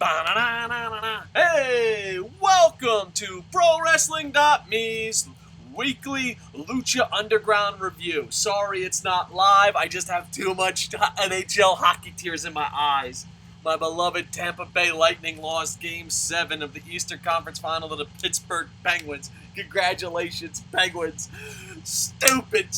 Ba-na-na-na-na-na. Hey, welcome to ProWrestling.me's weekly Lucha Underground review. Sorry it's not live, I just have too much NHL hockey tears in my eyes. My beloved Tampa Bay Lightning lost Game 7 of the Eastern Conference Final to the Pittsburgh Penguins. Congratulations, Penguins. Stupid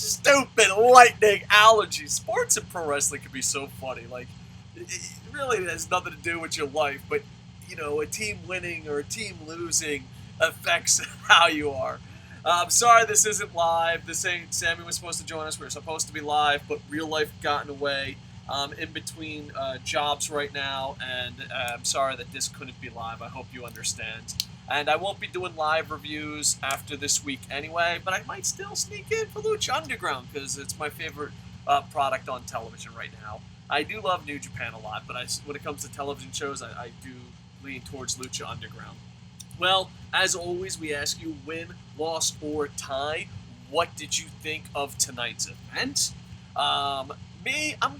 Lightning allergies. Sports and pro wrestling can be so funny. Like, it really has nothing to do with your life, but, you know, a team winning or a team losing affects how you are. I'm sorry this isn't live. Sammy was supposed to join us. We were supposed to be live, but real life got in the way. In between jobs right now, and I'm sorry that this couldn't be live. I hope you understand. And I won't be doing live reviews after this week anyway, but I might still sneak in for Lucha Underground because it's my favorite product on television right now. I do love New Japan a lot, but when it comes to television shows, I do lean towards Lucha Underground. Well, as always, we ask you win, loss, or tie. What did you think of tonight's event? I'm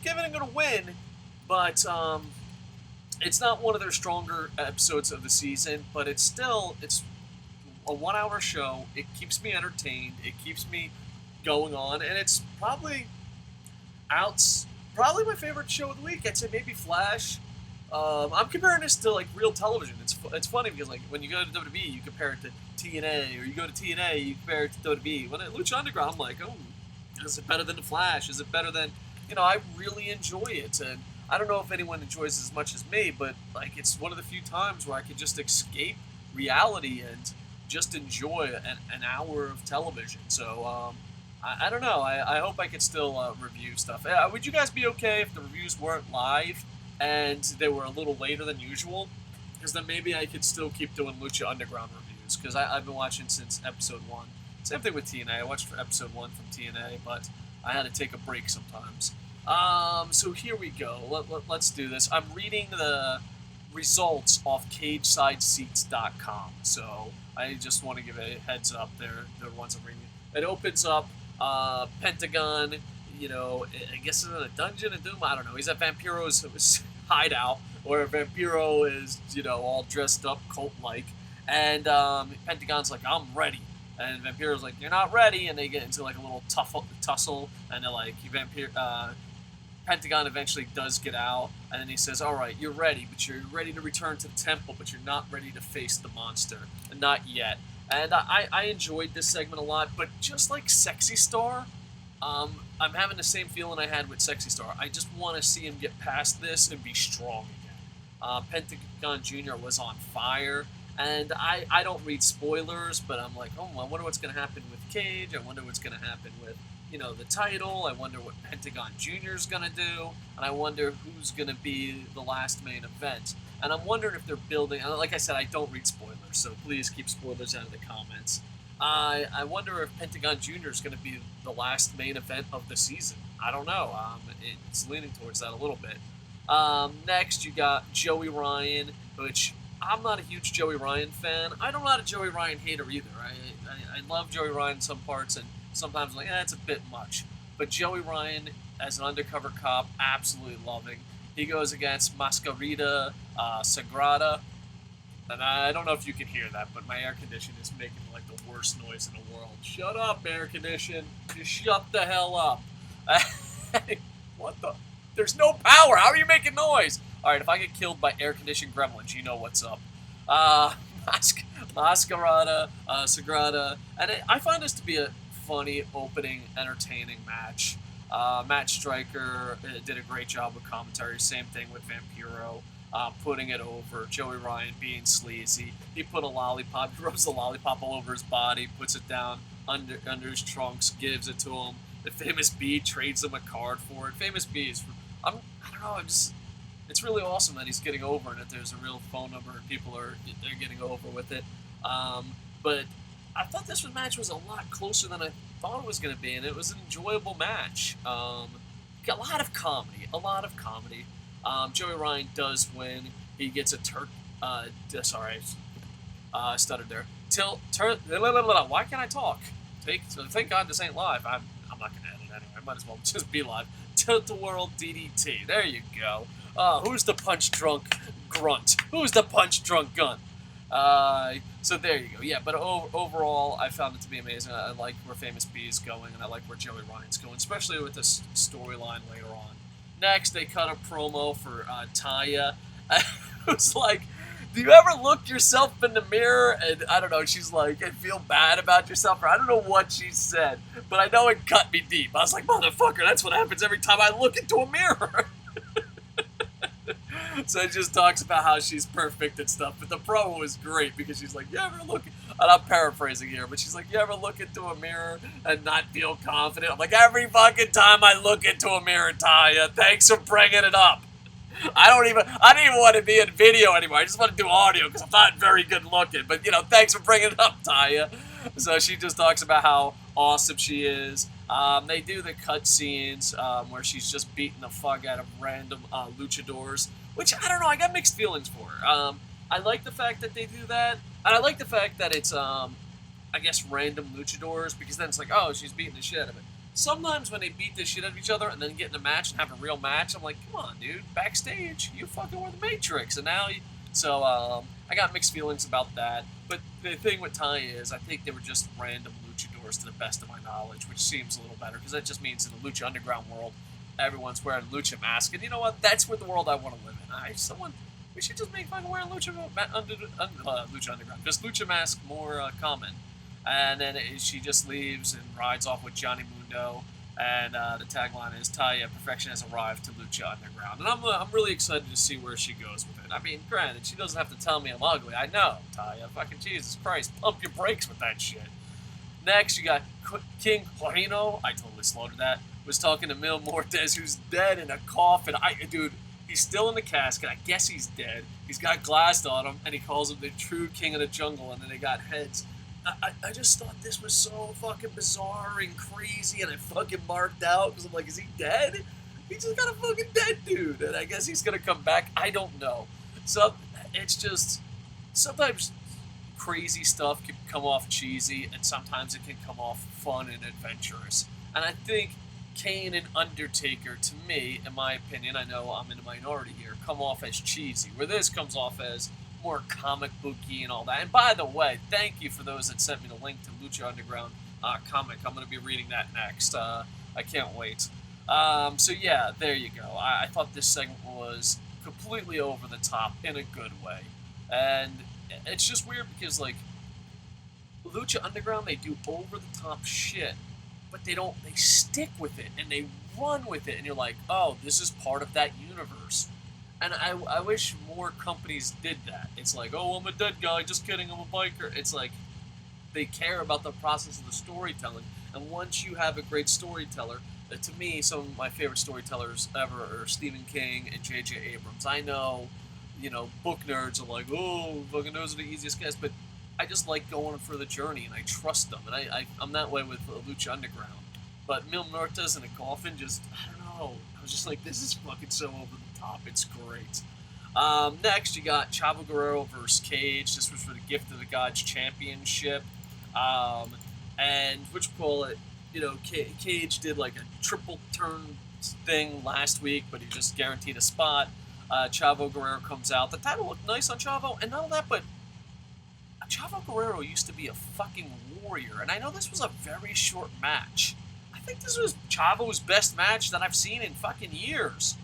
giving it a win, but it's not one of their stronger episodes of the season, but it's a 1 hour show. It keeps me entertained. It keeps me going on, and it's probably my favorite show of the week. I'd say maybe Flash. I'm comparing this to like real television. It's funny because like when you go to WWE, you compare it to TNA, or you go to TNA, you compare it to WWE. When at Lucha Underground, I'm like, oh, is it better than the Flash? Is it better than... You know, I really enjoy it, and I don't know if anyone enjoys it as much as me, but like it's one of the few times where I can just escape reality and just enjoy an hour of television. So I don't know. I hope I can still review stuff. Would you guys be okay if the reviews weren't live and they were a little later than usual? Because then maybe I could still keep doing Lucha Underground reviews, because I've been watching since episode 1. Same thing with TNA. I watched for episode 1 from TNA, but I had to take a break sometimes. So here we go. Let's do this. I'm reading the results off CageSideSeats.com. So I just want to give a heads up. They're the ones I'm reading. It opens up Pentagon, you know, I guess in a dungeon in Doom. I don't know. He's at Vampiro's hideout, where Vampiro is, you know, all dressed up cult-like. And Pentagon's like, I'm ready. And Vampiro's like, you're not ready, and they get into like a little tussle, and they're like, Pentagon eventually does get out, and then he says, all right, you're ready, but you're ready to return to the temple, but you're not ready to face the monster, and not yet. And I enjoyed this segment a lot, but just like Sexy Star, I'm having the same feeling I had with Sexy Star. I just want to see him get past this and be strong again. Pentagon Jr. was on fire. And I don't read spoilers, but I'm like, oh, I wonder what's going to happen with Cage. I wonder what's going to happen with, you know, the title. I wonder what Pentagon Jr. is going to do. And I wonder who's going to be the last main event. And I'm wondering if they're building... Like I said, I don't read spoilers, so please keep spoilers out of the comments. I wonder if Pentagon Jr. is going to be the last main event of the season. I don't know. It's leaning towards that a little bit. Next, you got Joey Ryan, which... I'm not a huge Joey Ryan fan. I'm not a Joey Ryan hater either. I love Joey Ryan in some parts, and sometimes I'm like, it's a bit much. But Joey Ryan, as an undercover cop, absolutely loving. He goes against Mascarita, Sagrada, and I don't know if you can hear that, but my air condition is making like the worst noise in the world. Shut up, air condition. Just shut the hell up. What the? There's no power. How are you making noise? All right, if I get killed by air-conditioned gremlins, you know what's up. Mascarita, Sagrada, and I find this to be a funny, opening, entertaining match. Matt Stryker did a great job with commentary. Same thing with Vampiro, putting it over. Joey Ryan being sleazy. He put a lollipop, he rubs the lollipop all over his body, puts it down under his trunks, gives it to him. The Famous B trades him a card for it. Famous B is, I don't know, it's really awesome that he's getting over and that there's a real phone number and they're getting over with it. But I thought this match was a lot closer than I thought it was going to be, and it was an enjoyable match. A lot of comedy. Joey Ryan does win. He gets a I stuttered there. Why can't I talk? Thank God this ain't live. I'm not going to edit anyway. I might as well just be live. Tilt-a-whirl DDT. There you go. Who's the punch-drunk grunt? Who's the punch-drunk gun? So there you go. Yeah, but overall, I found it to be amazing. I like where Famous B is going, and I like where Joey Ryan's going, especially with this storyline later on. Next, they cut a promo for Taya. It was like, do you ever look yourself in the mirror and, I don't know, she's like, and feel bad about yourself? Or I don't know what she said, but I know it cut me deep. I was like, motherfucker, that's what happens every time I look into a mirror. So it just talks about how she's perfect and stuff. But the promo was great because she's like, you ever look, and I'm paraphrasing here, but she's like, you ever look into a mirror and not feel confident? I'm like, every fucking time I look into a mirror, Taya, thanks for bringing it up. I don't even want to be in video anymore. I just want to do audio because I'm not very good looking. But, thanks for bringing it up, Taya. So she just talks about how awesome she is. They do the cut scenes where she's just beating the fuck out of random luchadors, which, I don't know, I got mixed feelings for her. I like the fact that they do that, and I like the fact that it's, I guess, random luchadors, because then it's like, oh, she's beating the shit out of it. Sometimes when they beat the shit out of each other and then get in a match and have a real match, I'm like, come on, dude, backstage, you fucking were the Matrix, and now I got mixed feelings about that. But the thing with Taya is I think they were just random luchadors to the best of my knowledge, which seems a little better, because that just means in the Lucha Underground world, everyone's wearing a lucha mask, and you know what? That's what the world I want to live in. We should just make fun of wearing Lucha Underground. Just lucha mask more common. And then she just leaves and rides off with Johnny Mundo. And the tagline is, Taya, perfection has arrived to Lucha Underground. And I'm really excited to see where she goes with it. I mean, granted, she doesn't have to tell me I'm ugly. I know, Taya. Fucking Jesus Christ. Pump your brakes with that shit. Next, you got King Cuerno. I totally slaughtered that. Was talking to Mil Muertes, who's dead in a coffin. Dude, he's still in the casket. I guess he's dead. He's got glass on him, and he calls him the true king of the jungle, and then they got heads. I just thought this was so fucking bizarre and crazy, and I fucking marked out because I'm like, is he dead? He just got a fucking dead dude, and I guess he's gonna come back. I don't know. So it's just sometimes crazy stuff can come off cheesy, and sometimes it can come off fun and adventurous. And I think Kane and Undertaker, to me, in my opinion, I know I'm in a minority here, come off as cheesy, where this comes off as more comic booky and all that. And by the way, thank you for those that sent me the link to Lucha Underground comic. I'm going to be reading that next. I can't wait. So yeah, there you go. I thought this segment was completely over the top in a good way. And it's just weird because, like, Lucha Underground, they do over the top shit, but they stick with it and they run with it, and you're like, oh, this is part of that universe. And I wish more companies did that. It's like, oh, I'm a dead guy, just kidding, I'm a biker. It's like, they care about the process of the storytelling. And once you have a great storyteller, to me, some of my favorite storytellers ever are Stephen King and J.J. Abrams. I know, book nerds are like, oh, fucking those are the easiest guys, but I just like going for the journey, and I trust them. And I'm that way with Lucha Underground. But Mil Muertes in a coffin, just, I don't know. I was just like, this is fucking so over the top. It's great. Next, you got Chavo Guerrero versus Cage. This was for the Gift of the Gods Championship. And Cage did like a triple turn thing last week, but he just guaranteed a spot. Chavo Guerrero comes out. The title looked nice on Chavo, and not all that, but Chavo Guerrero used to be a fucking warrior, and I know this was a very short match. I think this was Chavo's best match that I've seen in fucking years.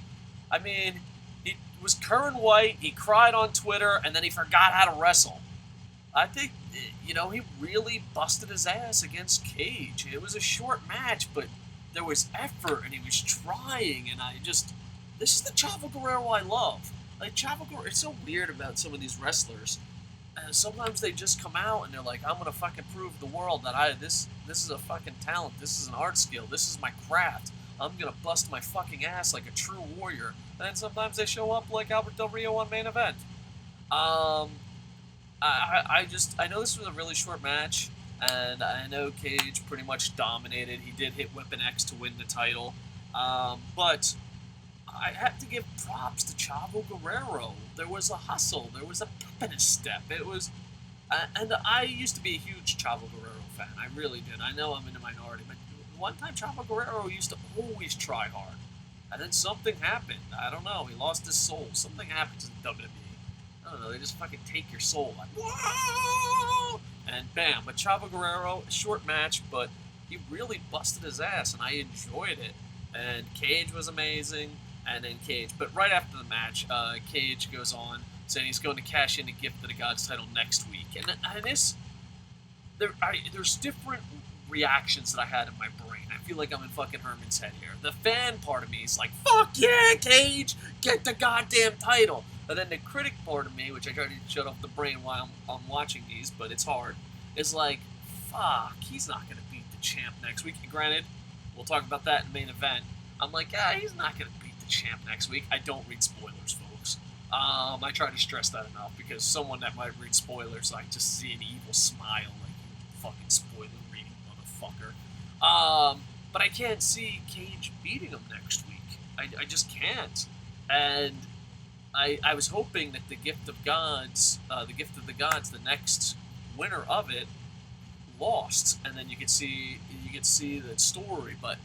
I mean, he was Curran White, he cried on Twitter, and then he forgot how to wrestle. I think, he really busted his ass against Cage. It was a short match, but there was effort, and he was trying, and this is the Chavo Guerrero I love. Like, Chavo Guerrero, it's so weird about some of these wrestlers. Sometimes they just come out and they're like, I'm gonna fucking prove the world that this is a fucking talent, this is an art skill, this is my craft, I'm gonna bust my fucking ass like a true warrior. And then sometimes they show up like Albert Del Rio on Main Event. I know this was a really short match, and I know Cage pretty much dominated. He did hit Weapon X to win the title, but I have to give props to Chavo Guerrero. There was a hustle. There was a pep in his step. It was, and I used to be a huge Chavo Guerrero fan. I really did. I know I'm in a minority, but one time Chavo Guerrero used to always try hard, and then something happened. I don't know. He lost his soul. Something happened to the WWE, know, they just fucking take your soul. Like, whoa! And bam. But Chavo Guerrero, a short match, but he really busted his ass, and I enjoyed it. And Cage was amazing, and then Cage. But right after the match, Cage goes on saying he's going to cash in the Gift of the Gods title next week. And this, there's different reactions that I had in my brain. I feel like I'm in fucking Herman's head here. The fan part of me is like, fuck yeah, Cage, get the goddamn title. And then the critic part of me, which I try to shut off the brain while I'm watching these, but it's hard, is like, fuck, he's not going to beat the champ next week. And granted, we'll talk about that in the main event. I'm like, he's not going to beat the champ next week. I don't read spoilers, folks. I try to stress that enough because someone that might read spoilers, I just see an evil smile, like, you fucking spoiler reading motherfucker. But I can't see Cage beating him next week. I just can't. And I was hoping that the Gift of the Gods, the next winner of it, lost, and then you could see the story. But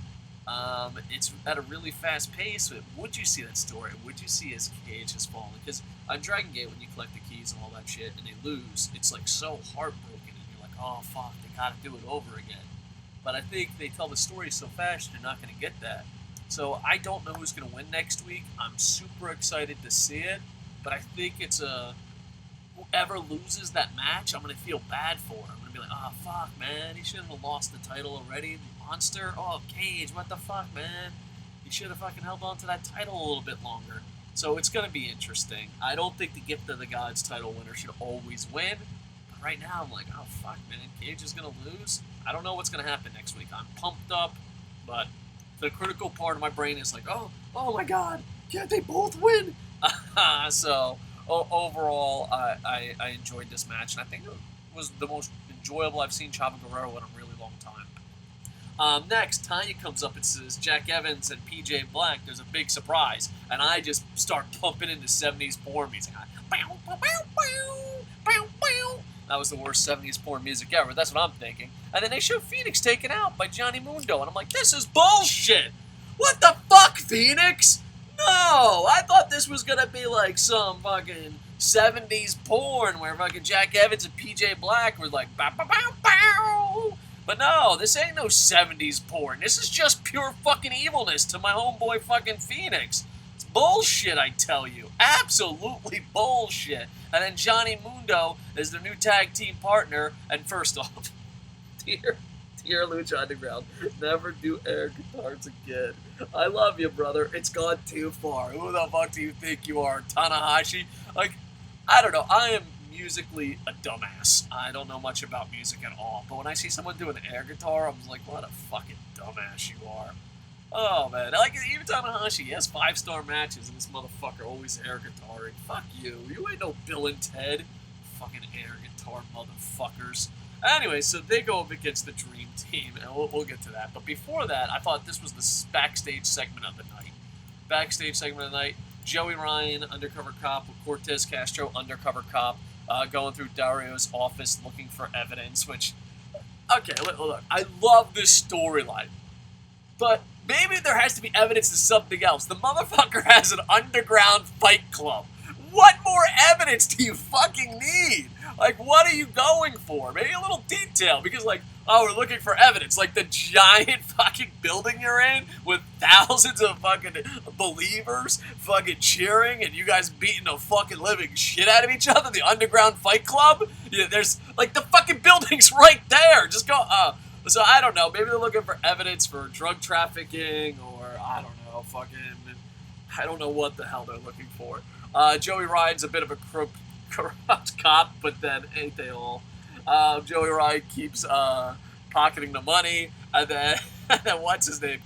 it's at a really fast pace. Would you see that story? Would you see as Cage has fallen? Because on Dragon Gate, when you collect the keys and all that shit, and they lose, it's like so heartbroken, and you're like, oh fuck, they gotta do it over again. But I think they tell the story so fast, you're not going to get that. So I don't know who's going to win next week. I'm super excited to see it. But I think it's whoever loses that match, I'm going to feel bad for. I'm going to be like, oh, fuck, man. He shouldn't have lost the title already. Monster. Oh, Cage, what the fuck, man? He should have fucking held on to that title a little bit longer. So it's going to be interesting. I don't think the Gift of the Gods title winner should always win. Right now, I'm like, oh, fuck, man, Cage is going to lose? I don't know what's going to happen next week. I'm pumped up, but the critical part of my brain is like, oh my God, can't they both win? So, overall, I enjoyed this match, and I think it was the most enjoyable I've seen Chavo Guerrero in a really long time. Next, Taya comes up and says, Jack Evans and PJ Black, there's a big surprise, and I just start pumping into 70s porn music. That was the worst 70s porn music ever. That's what I'm thinking. And then they show Phoenix taken out by Johnny Mundo. And I'm like, this is bullshit. What the fuck, Phoenix? No. I thought this was going to be like some fucking 70s porn where fucking Jack Evans and PJ Black were like, bow, bow, bow, bow. But no, this ain't no 70s porn. This is just pure fucking evilness to my homeboy fucking Phoenix. It's bullshit, I tell you. Absolutely bullshit. And then Johnny Mundo is their new tag team partner. And first off, dear Lucha Underground, never do air guitars again. I love you, brother. It's gone too far. Who the fuck do you think you are, Tanahashi? Like, I don't know. I am musically a dumbass. I don't know much about music at all. But when I see someone do an air guitar, I'm like, what a fucking dumbass you are. Oh, man. Like, even Tanahashi, he has 5-star matches, and this motherfucker always air guitaring. Fuck you. You ain't no Bill and Ted. Fucking air guitar motherfuckers. Anyway, so they go up against the Dream Team, and we'll get to that. But before that, I thought this was the backstage segment of the night. Backstage segment of the night, Joey Ryan, undercover cop, with Cortez Castro, undercover cop, going through Dario's office looking for evidence, which, okay, look, I love this storyline. But maybe there has to be evidence to something else. The motherfucker has an underground fight club. What more evidence do you fucking need? Like, what are you going for? Maybe a little detail, because, like, oh, we're looking for evidence. Like, the giant fucking building you're in with thousands of fucking believers fucking cheering and you guys beating the fucking living shit out of each other, the underground fight club? Yeah, there's, like, the fucking building's right there. Just go, so I don't know. Maybe they're looking for evidence for drug trafficking or, I don't know, fucking, I don't know what the hell they're looking for. Joey Ryan's a bit of a corrupt cop, but then ain't they all? Joey Ryan keeps pocketing the money, and then what's his name?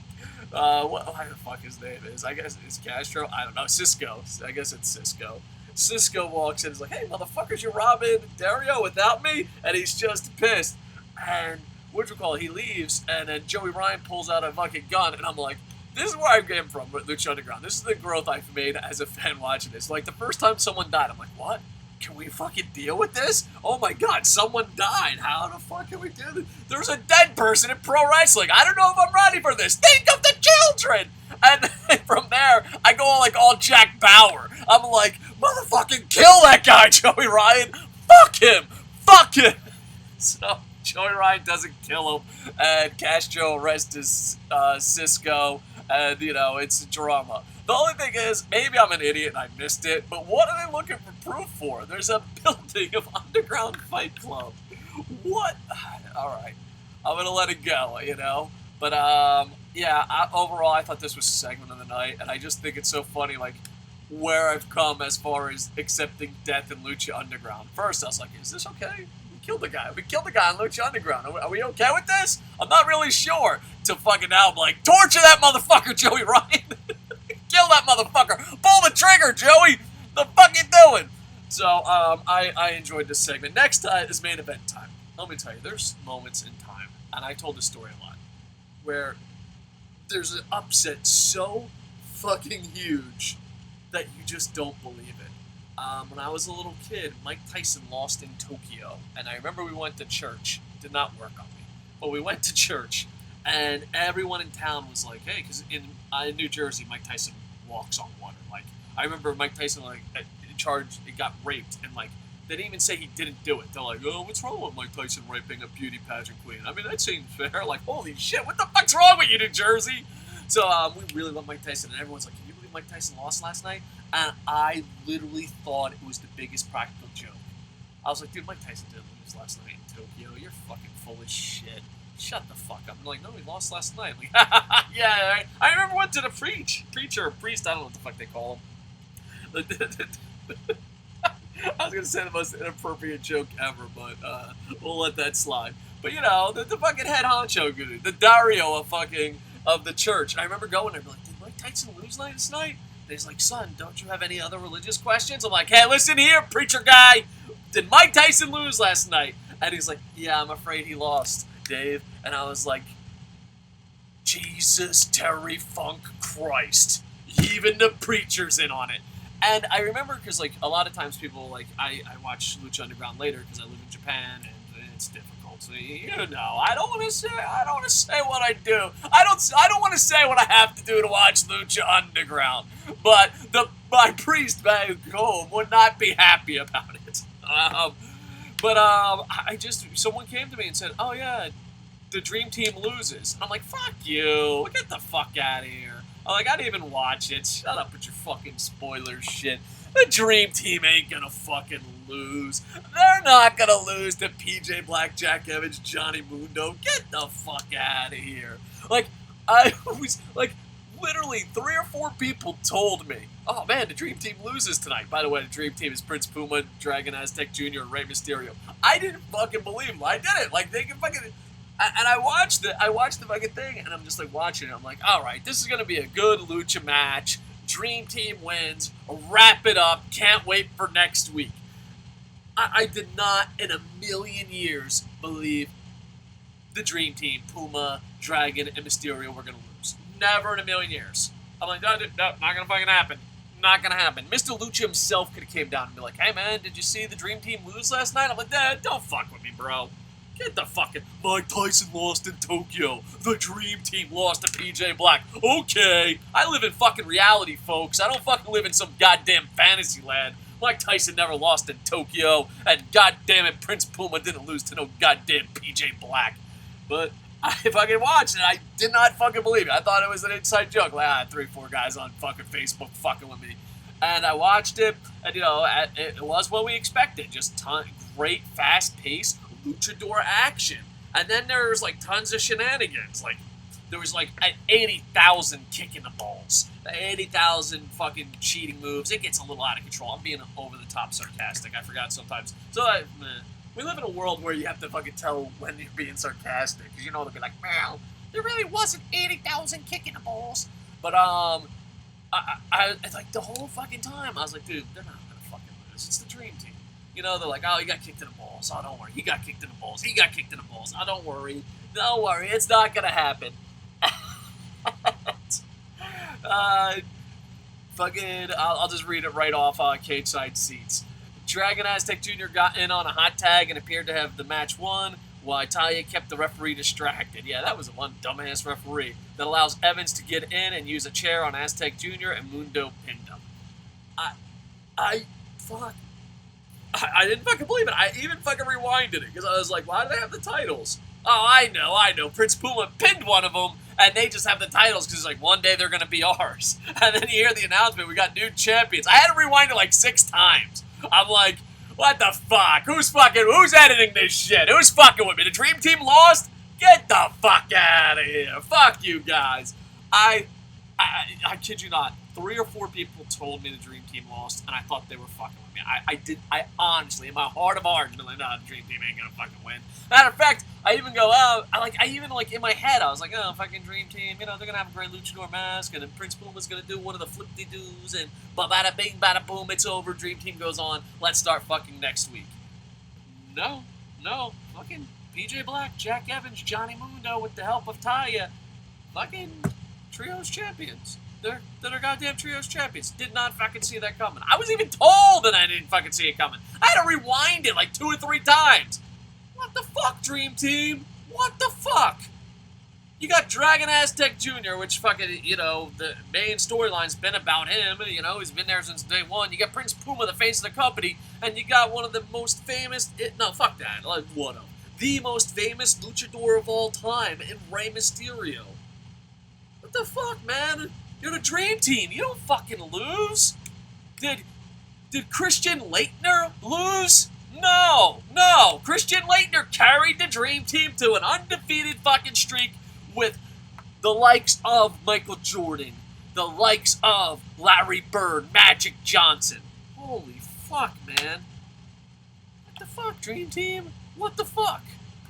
What the fuck his name is? I guess it's Castro. I don't know. Cisco. I guess it's Cisco. Cisco walks in and is like, hey, motherfuckers, you're robbing Dario without me? And he's just pissed. And he leaves, and then Joey Ryan pulls out a fucking gun, and I'm like, this is where I came from with Lucha Underground. This is the growth I've made as a fan watching this. Like, the first time someone died, I'm like, what? Can we fucking deal with this? Oh my god, someone died. How the fuck can we do this? There's a dead person in pro wrestling. I don't know if I'm ready for this. Think of the children! And from there, I go like all Jack Bauer. I'm like, motherfucking kill that guy, Joey Ryan. Fuck him. Fuck him. So Joey Ryan doesn't kill him, and Castro arrests Cisco, and, you know, it's drama. The only thing is, maybe I'm an idiot and I missed it, but what are they looking for proof for? There's a building of Underground Fight Club. What? Alright. I'm going to let it go, you know? But, yeah, overall, I thought this was a segment of the night, and I just think it's so funny, like, where I've come as far as accepting death in Lucha Underground. First, I was like, is this okay? We killed the guy. We killed the guy in Lucha Underground. Are we okay with this? I'm not really sure. To fucking now, I'm like, torture that motherfucker, Joey Ryan. Kill that motherfucker. Pull the trigger, Joey. The fuck you doing? So, I enjoyed this segment. Next is main event time. Let me tell you, there's moments in time, and I told this story a lot, where there's an upset so fucking huge that you just don't believe it. When I was a little kid, Mike Tyson lost in Tokyo, and I remember we went to church. It did not work on me, but we went to church, and everyone in town was like, hey, because in New Jersey, Mike Tyson walks on water. Like, I remember Mike Tyson, like, charged, he got raped, and, like, they didn't even say he didn't do it. They're like, oh, what's wrong with Mike Tyson raping a beauty pageant queen? I mean, that seems fair. Like, holy shit, what the fuck's wrong with you, New Jersey? So, we really love Mike Tyson, and everyone's like, can you believe Mike Tyson lost last night? And I literally thought it was the biggest practical joke. I was like, dude, Mike Tyson didn't lose last night in Tokyo. You're fucking full of shit. Shut the fuck up. I'm like, no, he lost last night. I'm like, yeah, I remember went to the preacher or priest, I don't know what the fuck they call him. I was going to say the most inappropriate joke ever, but we'll let that slide. But, you know, the fucking head honcho dude, the Dario of the church. And I remember going there and be like, did Mike Tyson lose last night? And he's like, son, don't you have any other religious questions? I'm like, hey, listen here, preacher guy. Did Mike Tyson lose last night? And he's like, yeah, I'm afraid he lost, Dave. And I was like, Jesus, Terry Funk Christ. Even the preacher's in on it. And I remember, because, like, a lot of times people, like, I watch Lucha Underground later because I live in Japan, and it's difficult. So, you know, I don't want to say what I do. I don't want to say what I have to do to watch Lucha Underground. But my priest back home would not be happy about it. Someone came to me and said, oh, yeah, the Dream Team loses. And I'm like, fuck you. Get the fuck out of here. I'm like, I didn't even watch it. Shut up with your fucking spoiler shit. The Dream Team ain't gonna fucking lose. They're not gonna lose to PJ Black, Jack Evans, Johnny Mundo. Get the fuck out of here. Like, I was, like, literally 3 or 4 people told me, oh man, the Dream Team loses tonight. By the way, the Dream Team is Prince Puma, Dragon Aztec Jr., and Rey Mysterio. I didn't fucking believe them. I didn't. Like, they can fucking... And I watched the fucking thing, and I'm just, like, watching it. I'm like, all right, this is going to be a good lucha match. Dream Team wins. Wrap it up. Can't wait for next week. I did not, in a million years, believe the Dream Team, Puma, Dragon, and Mysterio were going to lose. Never in a million years. I'm like, no, not going to fucking happen. Not going to happen. Mr. Lucha himself could have came down and be like, hey, man, did you see the Dream Team lose last night? I'm like, don't fuck with me, bro. Get the fucking... Mike Tyson lost in Tokyo. The Dream Team lost to PJ Black. Okay. I live in fucking reality, folks. I don't fucking live in some goddamn fantasy land. Mike Tyson never lost in Tokyo. And goddamn it, Prince Puma didn't lose to no goddamn PJ Black. But I fucking watched it. I did not fucking believe it. I thought it was an inside joke. Like, 3 or 4 guys on fucking Facebook fucking with me. And I watched it, and, you know, it was what we expected. Just great, fast-paced luchador action. And then there's, like, tons of shenanigans. Like, there was, like, 80,000 kicking the balls. 80,000 fucking cheating moves. It gets a little out of control. I'm being over-the-top sarcastic. I forgot sometimes. So, we live in a world where you have to fucking tell when you're being sarcastic. Because, you know, they'll be like, well, there really wasn't 80,000 kicking the balls. But, I like, the whole fucking time, I was like, dude, they're not gonna fucking lose. It's the Dream Team. You know, they're like, oh, he got kicked in the balls. Oh, don't worry. He got kicked in the balls. He got kicked in the balls. Oh, don't worry. Don't worry. It's not going to happen. I'll just read it right off cage side seats. Dragon Aztec Jr. got in on a hot tag and appeared to have the match won, while Taya kept the referee distracted. Yeah, that was one dumbass referee that allows Evans to get in and use a chair on Aztec Jr. and Mundo pinned him. Fuck. I didn't fucking believe it. I even fucking rewinded it because I was like, why do they have the titles? Oh, I know. Prince Puma pinned one of them, and they just have the titles because it's like, one day they're going to be ours. And then you hear the announcement, we got new champions. I had to rewind it like 6 times. I'm like, what the fuck? Who's editing this shit? Who's fucking with me? The Dream Team lost? Get the fuck out of here. Fuck you guys. I kid you not. 3 or 4 people told me the Dream Team lost, and I thought they were fucking with me. I honestly, in my heart of hearts, been like, nah, the Dream Team ain't gonna fucking win. Matter of fact, I even go, in my head, I was like, oh, fucking Dream Team, they're gonna have a great luchador mask, and then Prince Puma's gonna do one of the flip-de-doos, and bada bing, bada boom, it's over, Dream Team goes on, let's start fucking next week. No, fucking PJ Black, Jack Evans, Johnny Mundo, with the help of Taya, fucking Trios champions. They're goddamn Trios champions. Did not fucking see that coming. I was even told that I didn't fucking see it coming. I had to rewind it like 2 or 3 times. What the fuck, Dream Team? What the fuck? You got Dragon Aztec Jr., which fucking, the main storyline's been about him. He's been there since day one. You got Prince Puma, the face of the company, and you got one of the most famous, the most famous luchador of all time in Rey Mysterio. What the fuck, man? You're the Dream Team. You don't fucking lose. Did Christian Leitner lose? No. Christian Leitner carried the Dream Team to an undefeated fucking streak with the likes of Michael Jordan, the likes of Larry Bird, Magic Johnson. Holy fuck, man. What the fuck, Dream Team? What the fuck?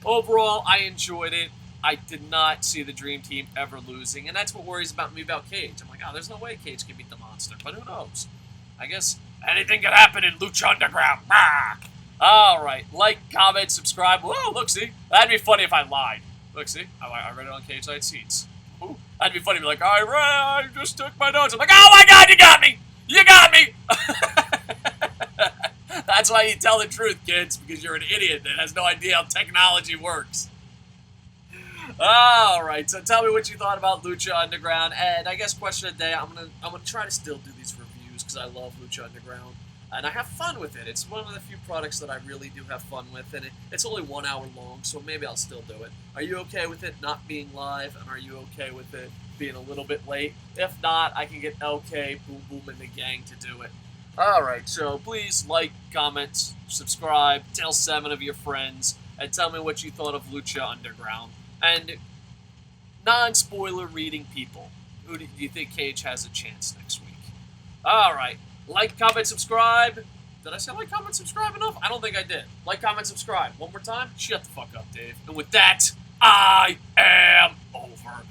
Overall, I enjoyed it. I did not see the Dream Team ever losing, and that's what worries me about Cage. I'm like, there's no way Cage can beat the Monster, but who knows? I guess anything could happen in Lucha Underground. Alright, like, comment, subscribe. Whoa, look, see? That'd be funny if I lied. Look, see? I read it on Cage Side Seats. Ooh, that'd be funny to be like, I just took my notes. I'm like, oh my god, you got me! You got me! That's why you tell the truth, kids, because you're an idiot that has no idea how technology works. Alright, so tell me what you thought about Lucha Underground, and I guess question of the day, I'm gonna try to still do these reviews, because I love Lucha Underground, and I have fun with it. It's one of the few products that I really do have fun with, and it's only 1 hour long, so maybe I'll still do it. Are you okay with it not being live, and are you okay with it being a little bit late? If not, I can get LK, Boom Boom, and the gang to do it. Alright, so please like, comment, subscribe, tell 7 of your friends, and tell me what you thought of Lucha Underground. And non-spoiler reading people, who do you think Cage has a chance next week? Alright, like, comment, subscribe. Did I say like, comment, subscribe enough? I don't think I did. Like, comment, subscribe. One more time? Shut the fuck up, Dave. And with that, I am over.